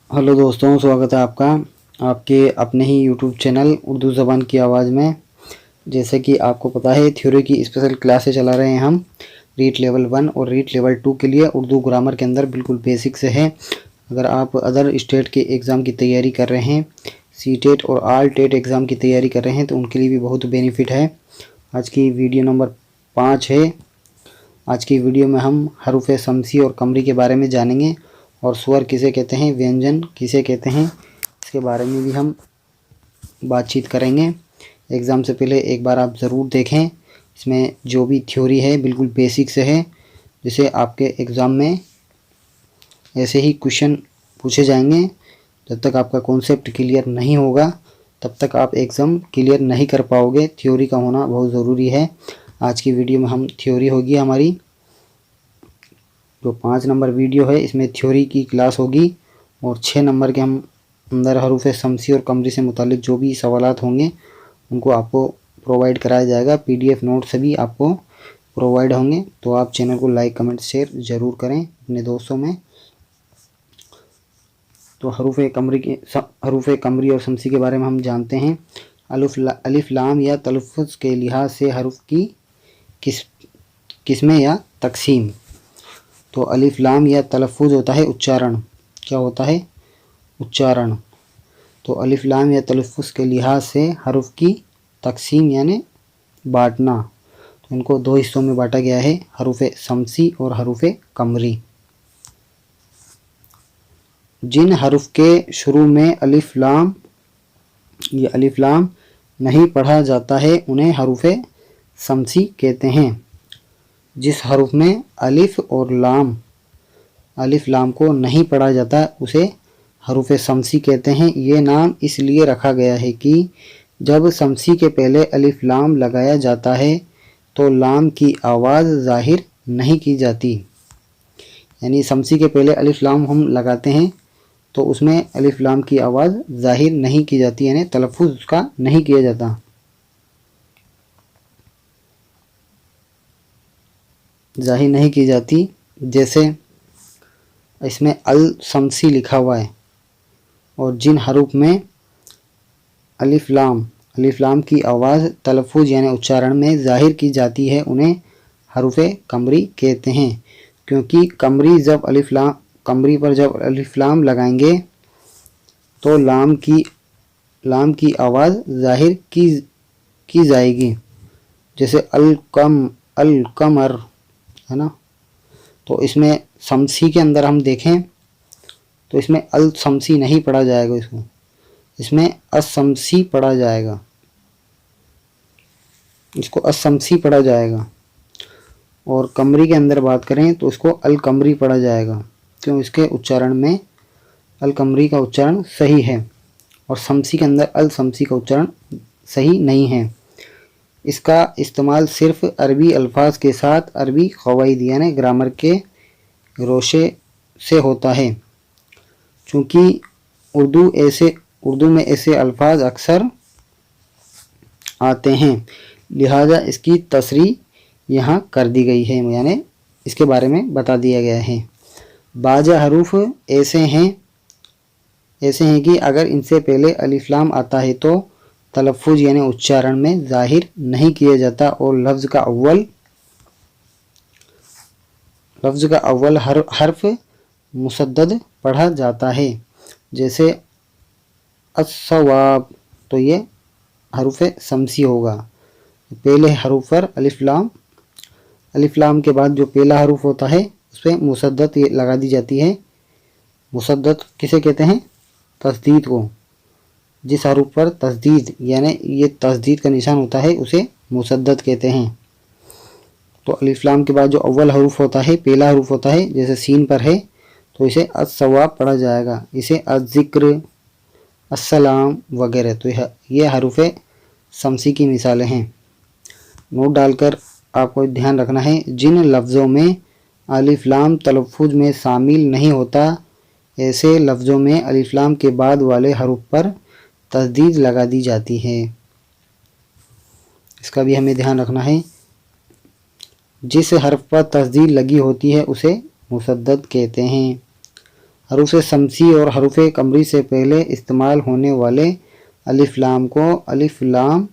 Hello दोस्तों, स्वागत है आपका आपके अपने ही यूट्यूब चैनल उर्दू ज़बान की आवाज़ में। जैसे कि आपको पता है, थ्योरी की स्पेशल क्लासेस चला रहे हैं हम रीट लेवल 1 और रीट लेवल 2 के लिए। उर्दू ग्रामर के अंदर बिल्कुल बेसिक से है। अगर आप अदर स्टेट के एग्ज़ाम की तैयारी कर रहे हैं, सी टेट और आल टेट एग्ज़ाम की तैयारी कर रहे हैं, तो उनके लिए भी बहुत बेनिफिट है। आज की वीडियो नंबर 5 है। आज की वीडियो में हम हरूफ शम्सी और कमरी के बारे में जानेंगे और स्वर किसे कहते हैं, व्यंजन किसे कहते हैं, इसके बारे में भी हम बातचीत करेंगे। एग्ज़ाम से पहले एक बार आप ज़रूर देखें। इसमें जो भी थ्योरी है बिल्कुल बेसिक से है, जिसे आपके एग्ज़ाम में ऐसे ही क्वेश्चन पूछे जाएंगे। जब तक आपका कॉन्सेप्ट क्लियर नहीं होगा तब तक आप एग्ज़ाम क्लियर नहीं कर पाओगे। थ्योरी का होना बहुत ज़रूरी है। आज की वीडियो में हम थ्योरी होगी हमारी, जो 5 नंबर वीडियो है इसमें थ्योरी की क्लास होगी, और 6 नंबर के हम अंदर हरूफ शम्सी और कमरी से मुतालिक जो भी सवालात होंगे उनको आपको प्रोवाइड कराया जाएगा। पीडीएफ नोट सभी आपको प्रोवाइड होंगे। तो आप चैनल को लाइक कमेंट शेयर ज़रूर करें अपने दोस्तों में। तो हरूफ कमरी और शम्सी के बारे में हम जानते हैं। अलिफ लाम या तलफ़ुज़ के लिहाज से हरूफ की किस्में या तकसीम। तो अलिफ लाम या तलफ़ुज़ होता है उच्चारण। क्या होता है? उच्चारण। तो अलिफ लाम या तलफ़ुज़ के लिहाज से हरूफ की तकसीम यानी बांटना, तो इनको 2 हिस्सों में बांटा गया है, हरूफ शम्सी और हरूफ कमरी। जिन हरूफ के शुरू में अलिफ लाम नहीं पढ़ा जाता है उन्हें हरूफ शम्सी कहते हैं। जिस हरूफ में अलिफ लाम को नहीं पढ़ा जाता उसे हरूफ शम्सी कहते हैं। ये नाम इसलिए रखा गया है कि जब शम्सी के पहले अलिफ लाम लगाया जाता है तो लाम की आवाज़ ज़ाहिर नहीं की जाती। यानी शम्सी के पहले अलिफ लाम हम लगाते हैं तो उसमें अलिफ लाम की आवाज़ ज़ाहिर नहीं की जाती, यानी तलफ़ुज़ उसका नहीं किया जाता। ज़ाहिर नहीं की जाती। जैसे इसमें अल शम्सी लिखा हुआ है, और जिन हरूफ में अलिफ लाम की आवाज़ तलफ़ुज़ यानी उच्चारण में ज़ाहिर की जाती है उन्हें हरूफ कमरी कहते हैं। क्योंकि कमरी पर जब अलिफ लाम लगाएंगे तो लाम की आवाज़ ज़ाहिर की जाएगी। जैसे अल कमर है ना। तो इसमें शम्सी के अंदर हम देखें तो इसमें अल शम्सी नहीं पढ़ा जाएगा, इसमें अशम्सी पढ़ा जाएगा, इसको अशम्सी पढ़ा जाएगा। और कमरी के अंदर बात करें तो इसको अल कमरी पढ़ा जाएगा, क्यों? इसके उच्चारण में अल कमरी का उच्चारण सही है, और शम्सी के अंदर अल शम्सी का उच्चारण सही नहीं है। इसका इस्तेमाल सिर्फ अरबी अल्फाज के साथ अरबी क़वाइद यानी ग्रामर के रोशे से होता है। चूँकि उर्दू में ऐसे अल्फाज अक्सर आते हैं, लिहाजा इसकी तशरीह यहाँ कर दी गई है, यानी इसके बारे में बता दिया गया है। बाज़ हरूफ ऐसे हैं कि अगर इनसे पहले अलिफ लाम आता है तो तलफ़ुज़ यानी उच्चारण में ज़ाहिर नहीं किया जाता, और लफ्ज़ का अव्वल हर्फ मुसद्दद पढ़ा जाता है। जैसे अस्सवाब, तो ये हरूफ शम्सी होगा। पहले हरूफ पर अलिफ लाम के बाद जो पहला हरूफ होता है उस पर मुसद्दद लगा दी जाती है। मुसद्दद किसे कहते हैं? तस्दीद को। जिस हरूफ पर तस्दीद यानी ये तस्दीद का निशान होता है उसे मुसद्दद कहते हैं। तो अलिफ लाम के बाद जो अव्वल हरूफ होता है, पहला हरूफ होता है, जैसे सीन पर है तो इसे अस्सवाब पढ़ा जाएगा, इसे अज़्ज़िक्र, अस्सलाम वगैरह। तो ये हरूफ शम्सी की मिसालें हैं। नोट डालकर आपको ध्यान रखना है, जिन लफ्ज़ों में अलिफ लाम तलफ़ुज़ में शामिल नहीं होता ऐसे लफ्ज़ों में अलिफ लाम के बाद वाले हरूफ पर तस्दीद लगा दी जाती है। इसका भी हमें ध्यान रखना है। जिस हर्फ पर तस्दीद लगी होती है उसे मुसद्दद कहते हैं। हरूफ शमसी और हरूफ कमरी से पहले इस्तेमाल होने वाले अलिफ लाम को अलिफ लाम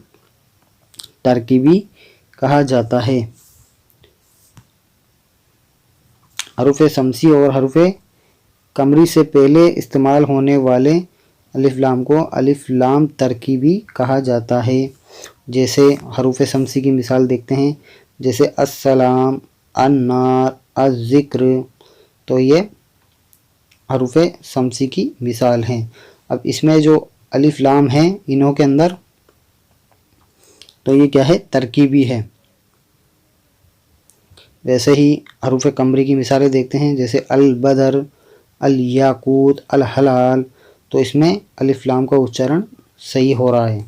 तरकीबी कहा जाता है। हरूफ शमसी और हरूफ कमरी से पहले इस्तेमाल होने वाले अलिफ लाम को अलिफ लाम तरकीबी कहा जाता है। जैसे हरूफ शमसी की मिसाल देखते हैं, जैसे अस्सलाम, अन्नार, अज़्ज़िक्र, तो ये हरूफ शमसी की मिसाल हैं। अब इसमें जो अलिफ लाम है इन्हों के अंदर, तो ये क्या है, तरकीबी है। वैसे ही हरूफ कमरी की मिसालें देखते हैं, जैसे अल बदर, अल याकूत, अल हलाल, तो इसमें अलिफ लाम का उच्चारण सही हो रहा है।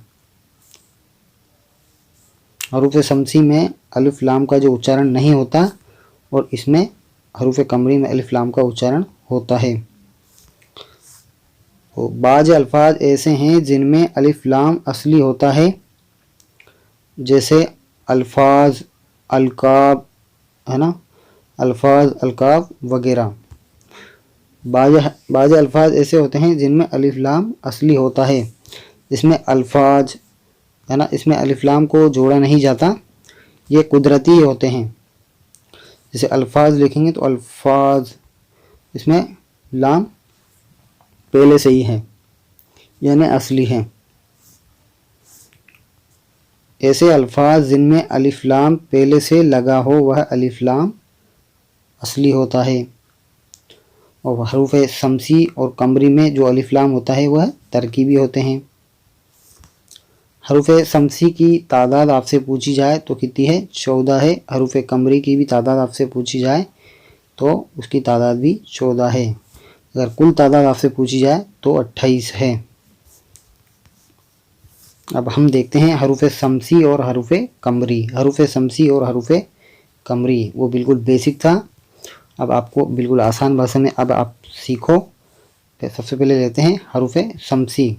हरूफ शमसी में अलिफ लाम का जो उच्चारण नहीं होता और इसमें हरूफ कमरी में अलिफ लाम का उच्चारण होता है। तो बाज़ अल्फाज ऐसे हैं जिनमें अलिफ लाम असली होता है, जैसे अल्फाज, अलकाब, है ना, अल्फाज, अलकाब वगैरह। बाज़ अल्फाज ऐसे होते हैं जिनमें अलिफ लाम असली होता है, जिसमें अल्फाज, है ना, इसमें अलिफ लाम को जोड़ा नहीं जाता, ये कुदरती होते हैं। जैसे अल्फाज लिखेंगे तो अल्फाज, इसमें लाम पहले से ही है, यानी असली है। ऐसे अल्फाज जिनमें अलिफ लाम पहले से लगा हो वह अलिफ लाम असली होता है। और हरूफ शमसी और कमरी में जो अलिफ लाम होता है वह तरकीबी होते हैं। हरूफ शमसी की तादाद आपसे पूछी जाए तो कितनी है, 14 है। हरूफ कमरी की भी तादाद आपसे पूछी जाए तो उसकी तादाद भी 14 है। अगर कुल तादाद आपसे पूछी जाए तो 28 है। अब हम देखते हैं हरूफ शमसी और हरूफ कमरी। हरूफ शमसी और हरूफ कमरी वो बिल्कुल बेसिक था, अब आपको बिल्कुल आसान भाषा में अब आप सीखो। सबसे पहले लेते हैं हरूफ शमसी,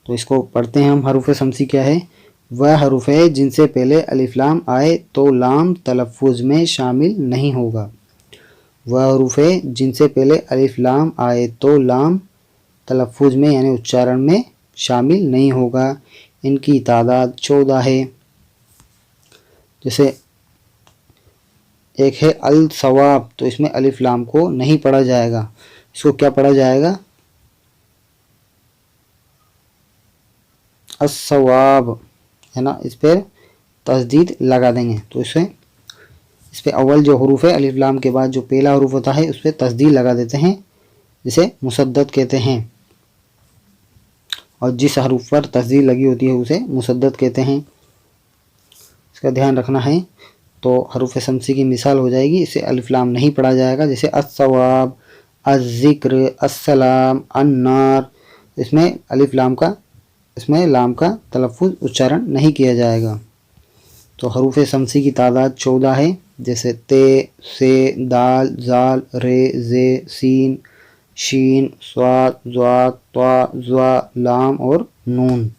तो इसको पढ़ते हैं हम। हरूफ शमसी क्या है, वह हरूफ है जिनसे पहले अलिफ लाम आए तो लाम तलफ़ुज़ में शामिल नहीं होगा। वह हरूफ है जिनसे पहले अलिफ लाम आए तो लाम तलफ़ुज़ में यानी उच्चारण में शामिल नहीं होगा। इनकी तादाद 14 है। जैसे एक है अल सवाब, तो इसमें अलिफ लाम को नहीं पढ़ा जाएगा, इसको क्या पढ़ा जाएगा, अस्सवाब, है ना, इस पर तस्दीद लगा देंगे। तो इस पर अव्वल जो हरूफ है अलिफ लाम के बाद जो पहला हरूफ होता है उस पर तस्दीद लगा देते हैं, जिसे मुसद्दद कहते हैं। और जिस हरूफ पर तस्दीद लगी होती है उसे मुसद्दद कहते हैं, इसका ध्यान रखना है। तो हरूफ शमसी की मिसाल हो जाएगी, इसे अलिफ लाम नहीं पढ़ा जाएगा, जैसे अस्सवाब, अज़्ज़िक्र, अस्सलाम, अन्नार, इसमें अलिफ लाम का, इसमें लाम का तलफ़ुज़ उच्चारण नहीं किया जाएगा। तो हरूफ शमसी की तादाद 14 है, जैसे ते, से, दाल, जाल, रे, जे, सीन, शीन, स्वाद, ज़्वाद, त्वा, ज़्वा, लाम और नून।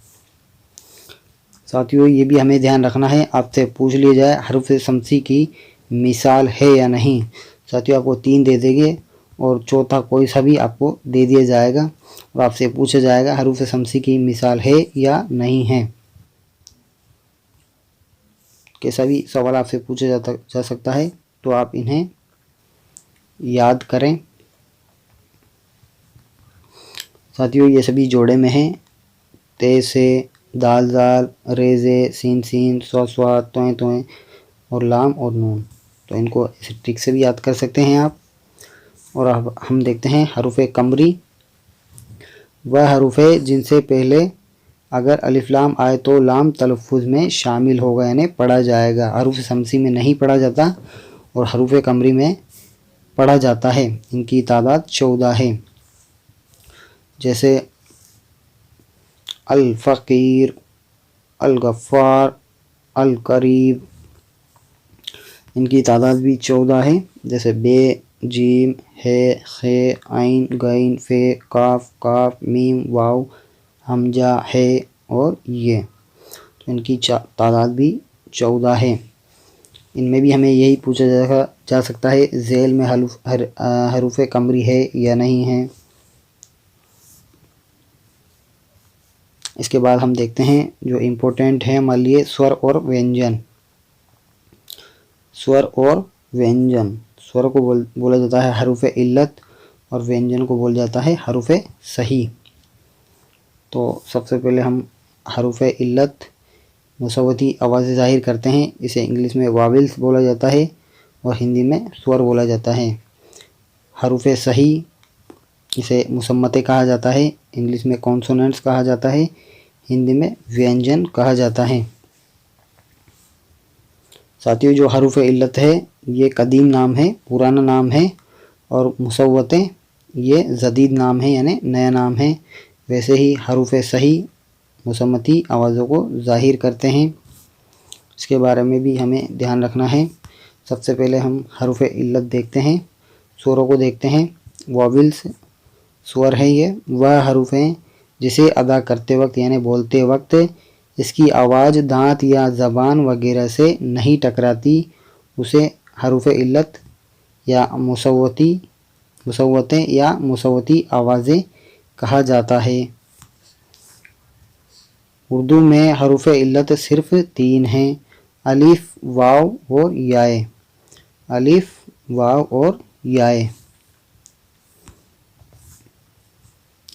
साथियों ये भी हमें ध्यान रखना है, आपसे पूछ लिया जाए हरूफ शमसी की मिसाल है या नहीं, साथियों आपको 3 दे देंगे और चौथा कोई सा भी आपको दे दिया जाएगा और आपसे पूछा जाएगा हरूफ शमसी की मिसाल है या नहीं है। कैसा भी सवाल आपसे पूछा जा सकता है, तो आप इन्हें याद करें। साथियों ये सभी जोड़े में हैं, ते से, दाल जाल, रे जे, सीन सीन, स्वा तोएं तोएं और लाम और नून। तो इनको इस ट्रिक से भी याद कर सकते हैं आप। और अब हम देखते हैं हरूफ कमरी। वह हरूफ है जिनसे पहले अगर अलिफ लाम आए तो लाम तलफ़ुज़ में शामिल होगा यानी पढ़ा जाएगा। हरूफ शमसी में नहीं पढ़ा जाता और हरूफ कमरी में पढ़ा जाता है। इनकी तादाद 14 है। जैसे अल फ़कीर, अल गफ़्फ़ार, अल करीब, इनकी तादाद भी 14 है। जैसे बे, जीम, है, खे, आइन, गैन, फे, काफ, काफ, मीम, वाव, हमजा, है और ये, तो इनकी तादाद भी 14 है। इनमें भी हमें यही पूछा जा सकता है ज़ेल में हरूफ कमरी है या नहीं है। इसके बाद हम देखते हैं जो इम्पोर्टेंट है हमारे लिए स्वर और व्यंजन। स्वर और व्यंजन, स्वर को बोला जाता है हरूफ इल्लत और व्यंजन को बोला जाता है हरूफ सही। तो सबसे पहले हम हरूफ इल्लत मुसव्वती आवाज़ें ज़ाहिर करते हैं, इसे इंग्लिश में वाविल्स बोला जाता है और हिंदी में स्वर बोला जाता है। हरूफ सही, इसे मुसम्मते कहा जाता है, इंग्लिश में कॉन्सोनेंट्स कहा जाता है, हिंदी में व्यंजन कहा जाता है। साथियों, जो हरूफ इल्लत है ये कदीम नाम है, पुराना नाम है, और मुसव्वतें ये जदीद नाम है यानी नया नाम है। वैसे ही हरूफ सही मुसम्मती आवाज़ों को ज़ाहिर करते हैं, इसके बारे में भी हमें ध्यान रखना है। सबसे पहले हम हरूफ इल्लत देखते हैं, स्वरों को देखते हैं। वाविल्स स्वर है, ये वह हरूफ हैं जिसे अदा करते वक्त यानी बोलते वक्त इसकी आवाज़ दांत या ज़बान वगैरह से नहीं टकराती, उसे हरूफ इल्लत या मुसव्वतें या मुसव्वती आवाज़ें कहा जाता है। उर्दू में हरूफ इल्लत सिर्फ 3 हैं, अलिफ, वाव और याए। अलिफ, वाव और याए,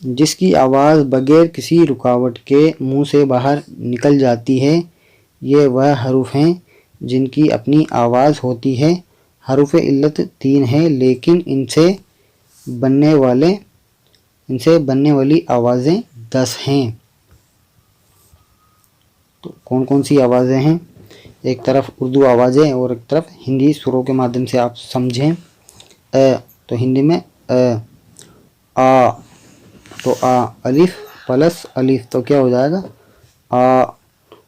जिसकी आवाज़ बगैर किसी रुकावट के मुंह से बाहर निकल जाती है, ये वह हरूफ हैं जिनकी अपनी आवाज़ होती है। हरूफ इल्लत 3 हैं, लेकिन इनसे बनने वाली आवाज़ें 10 हैं। तो कौन कौन सी आवाज़ें हैं? एक तरफ उर्दू आवाज़ें और एक तरफ हिंदी सुरों के माध्यम से आप समझें। तो हिंदी में आ, तो आ अलिफ प्लस अलिफ तो क्या हो जाएगा? आ।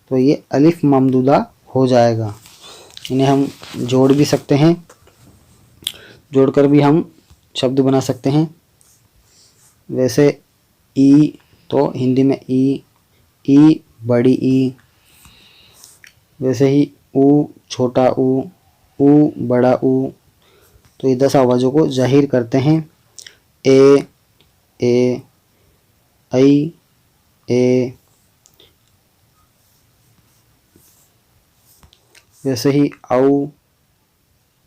तो ये अलिफ ममदूदा हो जाएगा। इन्हें हम जोड़ भी सकते हैं, जोड़कर भी हम शब्द बना सकते हैं। वैसे ई, तो हिंदी में ई बड़ी ई। वैसे ही ऊ छोटा ऊ बड़ा ऊ। तो ये 10 आवाज़ों को जाहिर करते हैं। ए ऐ ए। वैसे ही औ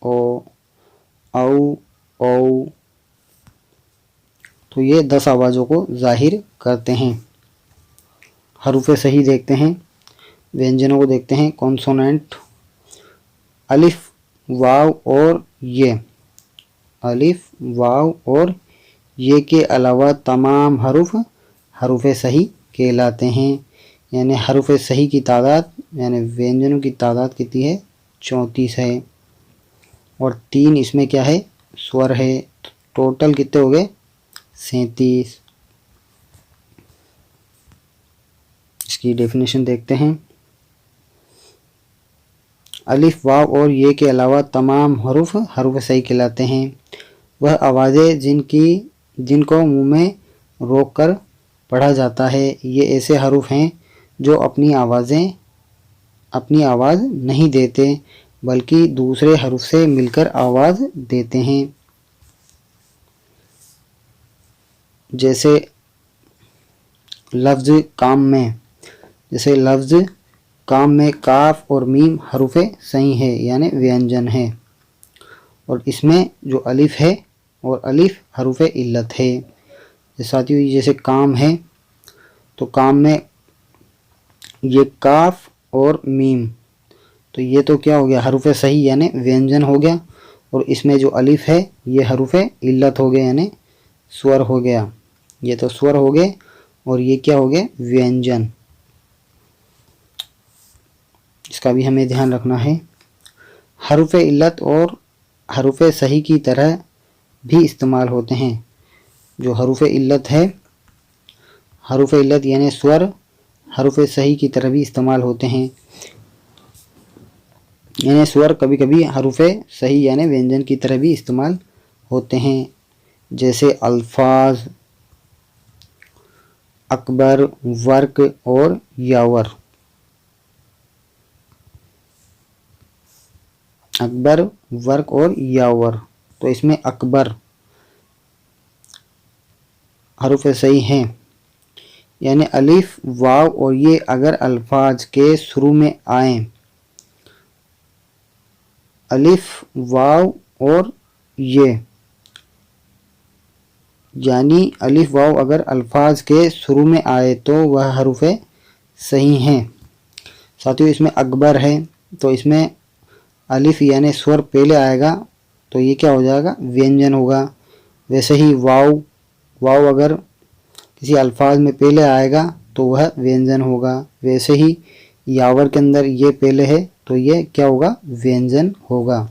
ओ औ। तो ये 10 आवाज़ों को जाहिर करते हैं। हरूफ सही देखते हैं, व्यंजनों को देखते हैं। कॉन्सोनेंट अलिफ, वाव और ये। अलिफ, वाव और ये के अलावा तमाम हरूफ सही कहलाते हैं। यानी हरूफ सही की तादाद यानी व्यंजनों की तादाद कितनी है? 34 है, और 3 इसमें क्या है? स्वर है। टोटल कितने हो गए? 37। इसकी डेफिनेशन देखते हैं। अलिफ, वाव और ये के अलावा तमाम हरूफ सही कहलाते हैं। वह आवाज़ें जिनको मुंह में रोक कर पढ़ा जाता है। ये ऐसे हरूफ हैं जो अपनी आवाज़ नहीं देते, बल्कि दूसरे हरूफ से मिलकर आवाज़ देते हैं। जैसे लफ्ज़ काम में काफ और मीम हरूफ सही है यानी व्यंजन है, और इसमें जो अलिफ है और अलिफ हरूफ इल्लत है। साथियों, जैसे काम है, तो काम में ये काफ और मीम, तो ये तो क्या हो गया? हरूफ सही यानी व्यंजन हो गया, और इसमें जो अलिफ है ये हरूफ इल्लत हो गया यानी स्वर हो गया। ये तो स्वर हो गए, और ये क्या हो गया? व्यंजन। इसका भी हमें ध्यान रखना है। हरूफ इल्लत और हरूफ सही की तरह भी इस्तेमाल होते हैं। जो हरूफ इल्लत है, हरूफ इल्लत यानी स्वर हरूफ सही की तरह भी इस्तेमाल होते हैं। यानी स्वर कभी कभी हरूफ सही यानी व्यंजन की तरह भी इस्तेमाल होते हैं। जैसे अल्फाज, अकबर, वर्क और यावर। अकबर, वर्क और यावर। तो इसमें अकबर हरूफ सही हैं, यानी अलिफ वाव और ये अगर अल्फाज के शुरू में आए, अलिफ वाव और ये, यानी अलिफ वाव अगर अल्फाज के शुरू में आए तो वह हरूफ सही हैं। साथियों इसमें अकबर है तो इसमें अलिफ यानी स्वर पहले आएगा तो ये क्या हो जाएगा, व्यंजन होगा। वैसे ही वाव, वाव अगर किसी अल्फाज में पहले आएगा तो वह व्यंजन होगा। वैसे ही यावर के अंदर ये पहले है तो ये क्या होगा, व्यंजन होगा।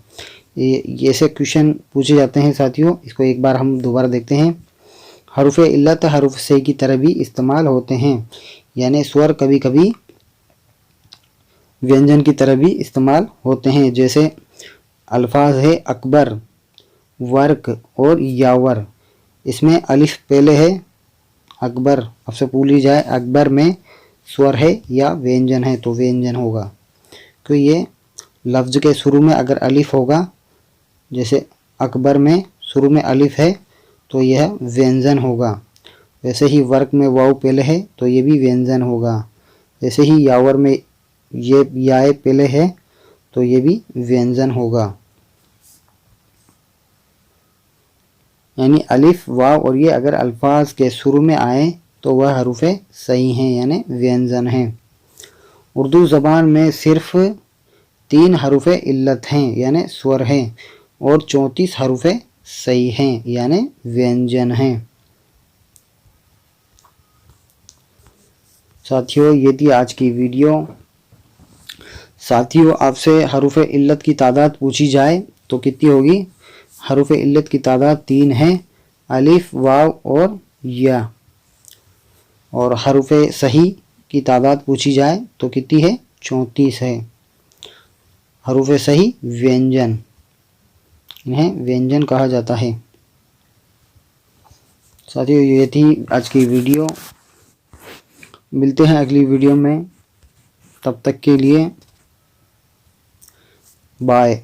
ये ऐसे क्वेश्चन पूछे जाते हैं साथियों। इसको एक बार हम दोबारा देखते हैं। हरूफ इल्लत हरूफ सही की तरह भी इस्तेमाल होते हैं, यानी स्वर कभी कभी व्यंजन की तरह भी इस्तेमाल होते हैं। जैसे अल्फाज है अकबर, वर्क और यावर, इसमें अलिफ पहले है। अकबर आपसे पूछ ली जाए अकबर में स्वर है या व्यंजन है तो व्यंजन होगा, तो ये लफ्ज़ के शुरू में अगर अलिफ होगा, जैसे अकबर में शुरू में अलिफ है तो यह व्यंजन होगा। वैसे ही वर्क में वाव पहले है तो ये भी व्यंजन होगा। वैसे ही यावर में ये याए पहले है तो ये भी व्यंजन होगा। यानी अलिफ वाव और ये अगर अल्फाज के शुरू में आए तो वह हरूफ सही हैं, यानी व्यंजन हैं। उर्दू ज़बान में सिर्फ 3 हरूफ इल्लत हैं यानी स्वर हैं और 34 हरूफ सही हैं यानी व्यंजन हैं। साथियों ये थी आज की वीडियो। साथियों आपसे हरूफ इल्लत की तादाद पूछी जाए तो कितनी होगी? हरूफ इल्लत की तादाद 3 है, अलिफ वाव और या। और हरूफ सही की तादाद पूछी जाए तो कितनी है? 34 है। हरूफ सही व्यंजन, इन्हें व्यंजन कहा जाता है। साथियों ये थी आज की वीडियो। मिलते हैं अगली वीडियो में, तब तक के लिए बाय।